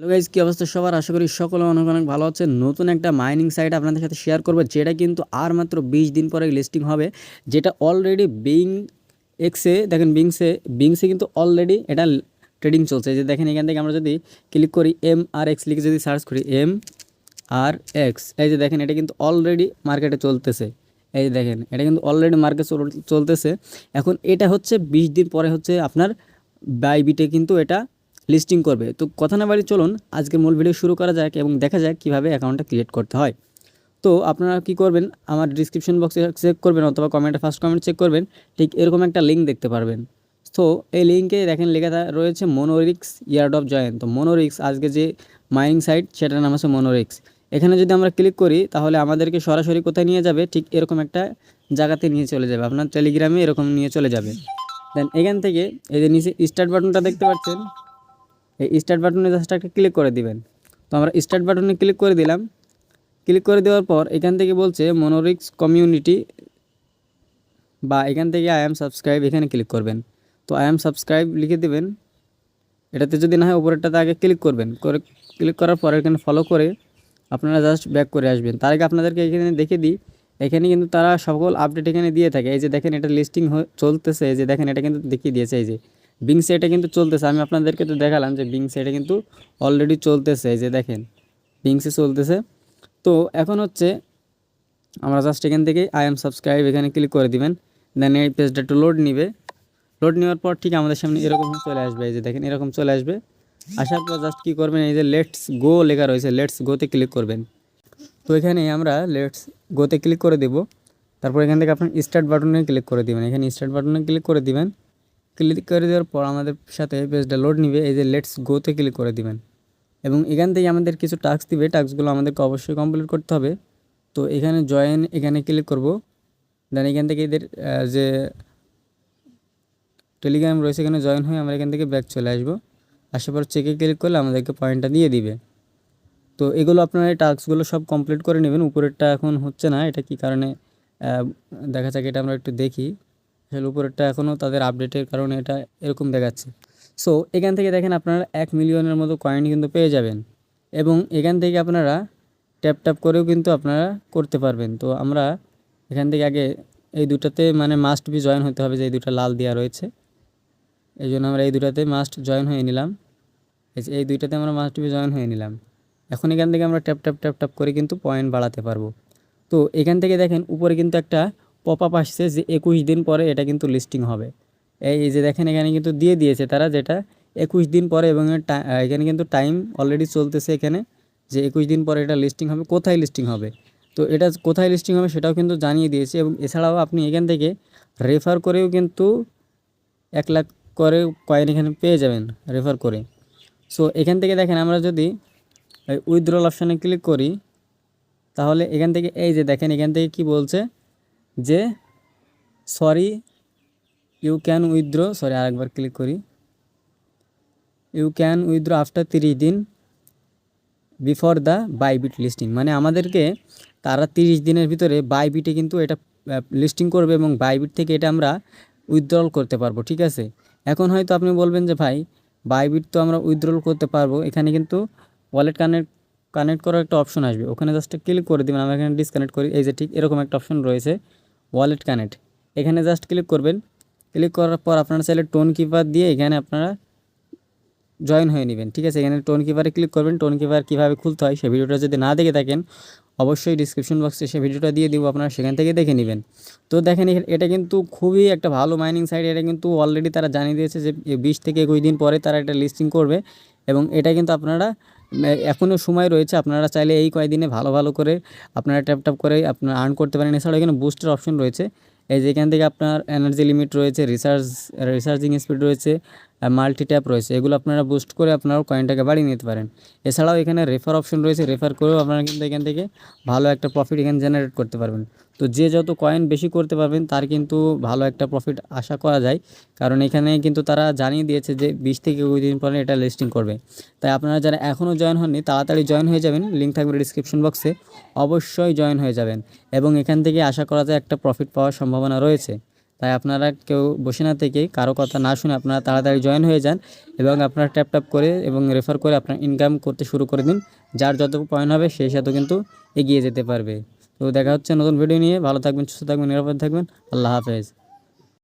Hello guys, কি অবস্থা সবার? আশা করি সকলে অনেক অনেক ভালো আছেন। নতুন একটা মাইনিং সাইট আপনাদের সাথে শেয়ার করবো, যেটা কিন্তু আর মাত্র 20 দিন পরে লিস্টিং হবে। যেটা অলরেডি এক্সে দেখেন, বিংসে কিন্তু অলরেডি এটা ট্রেডিং চলছে। যে দেখেন, এখান থেকে আমরা যদি ক্লিক করি MRX লিখে যদি সার্চ করি MRX, এই যে দেখেন এটা কিন্তু অলরেডি মার্কেটে চলতেছে। এই যে দেখেন এটা কিন্তু অলরেডি মার্কেট চলতেছে। এখন এটা হচ্ছে 20 দিন পরে হচ্ছে আপনার বাইবিটে কিন্তু এটা লিস্টিং করবে। তো কথা না বাড়ি চলুন আজকে মূল ভিডিও শুরু করা যাক এবং দেখা যাক কীভাবে অ্যাকাউন্টটা ক্রিয়েট করতে হয়। তো আপনারা কি করবেন, আমার ডিসক্রিপশন বক্সে চেক করবেন অথবা কমেন্টে ফার্স্ট কমেন্ট চেক করবেন, ঠিক এরকম একটা লিঙ্ক দেখতে পারবেন। তো এই লিঙ্কে দেখেন লেখা রয়েছে মোনোরিক্স ইয়ারড্রপ জয়েন। তো মোনোরিক্স আজকে যে মাইনিং সাইট সেটার নাম আছে মোনোরিক্স। এখানে যদি আমরা ক্লিক করি তাহলে আমাদেরকে সরাসরি কোথায় নিয়ে যাবে, ঠিক এরকম একটা জায়গাতে নিয়ে চলে যাবে, আপনার টেলিগ্রামে এরকম নিয়ে চলে যাবে। দেন এখান থেকে এই যে নিচে স্টার্ট বাটনটা দেখতে পাচ্ছেন, এই স্টার্ট বাটনে জাস্ট একটা ক্লিক করে দিবেন। তো আমরা স্টার্ট বাটনে ক্লিক করে দিলাম। ক্লিক করে দেওয়ার পর এখান থেকে বলছে মোনোরিক্স কমিউনিটি, বা এখান থেকে আই অ্যাম সাবস্ক্রাইব, এখানে ক্লিক করবেন। তো আই অ্যাম সাবস্ক্রাইব লিখে দেবেন। এটাতে যদি না হয় উপরেরটাতে আগে ক্লিক করবেন, ক্লিক করার পর এখানে ফলো করে আপনারা জাস্ট ব্যাক করে আসবেন। তার আগে আপনাদেরকে এখানে দেখে দিই, এখানে কিন্তু তারা সকল আপডেট এখানে দিয়ে থাকে। এই যে দেখেন এটা লিস্টিং চলতেছে, এই যে দেখেন এটা কিন্তু দেখিয়ে দিয়েছে। এই যে বিংসে এটা কিন্তু চলতেছে, আমি আপনাদেরকে তো দেখালাম যে বিংসে এটা কিন্তু অলরেডি চলতেছে। এই যে দেখেন বিংসে চলতেছে। তো এখন হচ্ছে আমরা জাস্ট এখান থেকে আই এম সাবস্ক্রাইব এখানে ক্লিক করে দিবেন। দেন এই পেজটা একটু লোড নিবে। লোড নেওয়ার পর ঠিক আমাদের সামনে এরকম চলে আসবে। এই যে দেখেন এরকম চলে আসবে। আসার পর জাস্ট কী করবেন, এই যে লেটস গো লেখা রয়েছে, লেটস গোতে ক্লিক করবেন। তো এখানে আমরা লেটস গোতে ক্লিক করে দেব। তারপর এখান থেকে আপনার স্টার্ট বাটনে ক্লিক করে দেবেন। এখানে স্টার্ট বাটনে ক্লিক করে দিবেন। ক্লিক করে দেওয়ার পর আমাদের সাথে পেজটা লোড নিবে। এই যে লেটস গোতে ক্লিক করে দিবেন এবং এখান থেকে আমাদের কিছু টাস্ক দিবে। টাস্কগুলো আমাদেরকে অবশ্যই কমপ্লিট করতে হবে। তো এখানে জয়েন এখানে ক্লিক করব। দেন এখান থেকে এদের যে টেলিগ্রাম রয়েছে এখানে জয়েন হয়ে আমরা এখান থেকে ব্যাক চলে আসবো। আসার পর চেকে ক্লিক করলে আমাদেরকে পয়েন্টটা দিয়ে দিবে। তো এগুলো আপনারা এই টাস্কগুলো সব কমপ্লিট করে নেবেন। উপরেরটা এখন হচ্ছে না, এটা কি কারণে দেখা যাক, এটা আমরা একটু দেখি। আসলে উপরেরটা এখনও তাদের আপডেটের কারণে এটা এরকম দেখাচ্ছে। সো এখান থেকে দেখেন আপনারা 1 মিলিয়নের মতো কয়েন কিন্তু পেয়ে যাবেন এবং এখান থেকে আপনারা ট্যাপ করেও কিন্তু আপনারা করতে পারবেন। তো আমরা এখান থেকে আগে এই দুটাতে মানে মাস্ট বি জয়েন হতে হবে, যে এই দুটা লাল দেওয়া রয়েছে, এই জন্য আমরা এই দুটাতে মাস্ট জয়েন হয়ে নিলাম। এই দুইটাতে আমরা মাস্ট বি জয়েন হয়ে নিলাম। এখন এখান থেকে আমরা ট্যাপ করে কিন্তু পয়েন্ট বাড়াতে পারবো। তো এখান থেকে দেখেন উপরে কিন্তু একটা পপ আপ আসছে যে 21 দিন পরে এটা কিন্তু লিস্টিং হবে। এই যে দেখেন এখানে কিন্তু দিয়ে দিয়েছে তারা, যেটা 21 দিন পরে, এবং এখানে কিন্তু টাইম অলরেডি চলতেছে এখানে, যে 21 দিন পরে এটা লিস্টিং হবে। কোথায় লিস্টিং হবে, তো এটা কোথায় লিস্টিং হবে সেটাও কিন্তু জানিয়ে দিয়েছে। এবং এছাড়াও আপনি এখান থেকে রেফার করেও কিন্তু 1 লাখ করে কয়েন এখানে পেয়ে যাবেন রেফার করে। সো এখান থেকে দেখেন আমরা যদি উইথড্রল অপশানে ক্লিক করি তাহলে এখান থেকে এই যে দেখেন এখান থেকে কি বলছে যে sorry you can withdraw, sorry আরেকবার ক্লিক করি, ইউ ক্যান উইথড্র আফটার 30 দিন বিফোর দ্য বাইবিট লিস্টিং। মানে আমাদেরকে তারা 30 দিনের ভিতরে বাইবিটে কিন্তু এটা লিস্টিং করবে এবং বাইবিট থেকে এটা আমরা উইথড্রল করতে পারবো। ঠিক আছে, এখন হয়তো আপনি বলবেন যে ভাই বাইবিট তো আমরা উইথড্রল করতে পারবো, এখানে কিন্তু ওয়ালেট কানেক্ট করার একটা অপশন আসবে, ওখানে জাস্ট ক্লিক করে দেবেন। আমরা এখানে ডিসকানেক্ট করি, এই যে ঠিক এরকম একটা অপশন রয়েছে ওয়ালেট কানেক্ট, এখানে জাস্ট ক্লিক করবেন। ক্লিক করার পর আপনারা চাইলে টোন কিপার দিয়ে এখানে আপনারা জয়েন হয়ে নেবেন। ঠিক আছে, এখানে টোন কিপারে ক্লিক করবেন। টোন কিপার কীভাবে খুলতে হয় সে ভিডিওটা যদি না দেখে থাকেন অবশ্যই ডিসক্রিপশন বক্সে সে ভিডিওটা দিয়ে দিব, আপনারা সেখান থেকে দেখে নেবেন। তো দেখেন এটা কিন্তু খুবই একটা ভালো মাইনিং সাইট। এটা কিন্তু অলরেডি তারা জানিয়ে দিয়েছে যে 20 থেকে 21 দিন পরে তারা এটা লিস্টিং করবে এবং এটা কিন্তু আপনারা এখনও সময় রয়েছে, আপনারা চাইলে এই কয়েকদিনে ভালো করে আপনারা ট্যাপ করে আপনারা আর্ন করতে পারেন। এছাড়াও এখানে বুস্টের অপশন রয়েছে, এই যে এখান থেকে আপনার এনার্জি লিমিট রয়েছে, রিসার্চিং স্পিড রয়েছে, মাল্টি ট্যাপ রয়েছে, এগুলো আপনারা বুস্ট করে আপনারা কয়েনটাকে বাড়িয়ে নিতে পারেন। এছাড়াও এখানে রেফার অপশন রয়েছে, রেফার করেও আপনারা কিন্তু এখান থেকে ভালো একটা প্রফিট এখানে জেনারেট করতে পারবেন। তো যে যত কয়েন বেশি করতে পারবেন তার কিন্তু ভালো একটা প্রফিট আশা করা যায়, কারণ এখানে কিন্তু তারা জানিয়ে দিয়েছে যে 20 থেকে 21 দিন পরে এটা লিস্টিং করবে। তাই আপনারা যারা এখনও জয়েন হননি তাড়াতাড়ি জয়েন হয়ে যাবেন, লিঙ্ক থাকবে ডিসক্রিপশন বক্সে, অবশ্যই জয়েন হয়ে যাবেন এবং এখান থেকে আশা করা যায় একটা প্রফিট পাওয়ার সম্ভাবনা রয়েছে। তাই আপনারা কেউ বসে না থেকেই কারো কথা না শুনে আপনারা তাড়াতাড়ি জয়েন হয়ে যান এবং আপনারা ট্যাপ করে এবং রেফার করে আপনার ইনকাম করতে শুরু করে দিন। যার যত পয়েন্ট হবে সেই সাথে কিন্তু এগিয়ে যেতে পারবে। তো দেখা হচ্ছে নতুন ভিডিও নিয়ে। ভালো থাকবেন, সুস্থ থাকবেন, নিরাপদ থাকবেন। আল্লাহ হাফেজ।